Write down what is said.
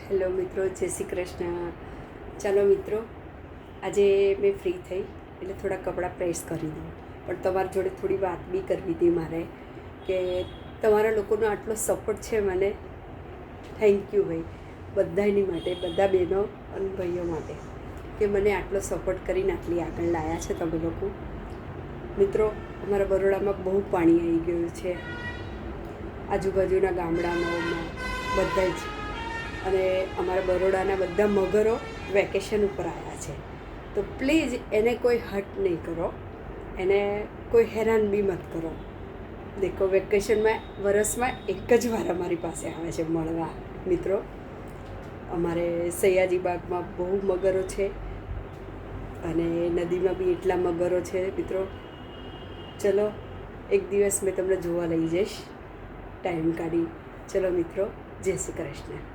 Hello મિત્રો, જય શ્રી કૃષ્ણ. ચાલો મિત્રો, આજે મેં ફ્રી થઈ એટલે થોડા કપડાં પ્રેસ કરી દઉં, પણ તમારી જોડે થોડી વાત બી કરવી હતી મારે કે તમારા લોકોનો આટલો સપોર્ટ છે મને. થેન્ક યુ ભાઈ, બધાની માટે, બધા બહેનો અને ભાઈઓ માટે કે મને આટલો સપોર્ટ કરીને આટલી આગળ લાવ્યા છે તમે લોકો. મિત્રો, અમારા બરોડામાં બહુ પાણી આવી ગયું છે, આજુબાજુના ગામડામાં બધા જ, અને અમારા બરોડાના બધા મગરો વેકેશન ઉપર આવ્યા છે. તો પ્લીઝ એને કોઈ હર્ટ નહીં કરો, એને કોઈ હેરાન બી મત કરો. દેખો, વેકેશનમાં વરસમાં એક જ વાર અમારી પાસે આવે છે મળવા. મિત્રો, અમારે સયાજી બાગમાં બહુ મગરો છે અને નદીમાં બી એટલા મગરો છે. મિત્રો, ચલો એક દિવસ મેં તમને જોવા લઈ જઈશ ટાઈમ કાઢી. ચલો મિત્રો, જય શ્રી કૃષ્ણ.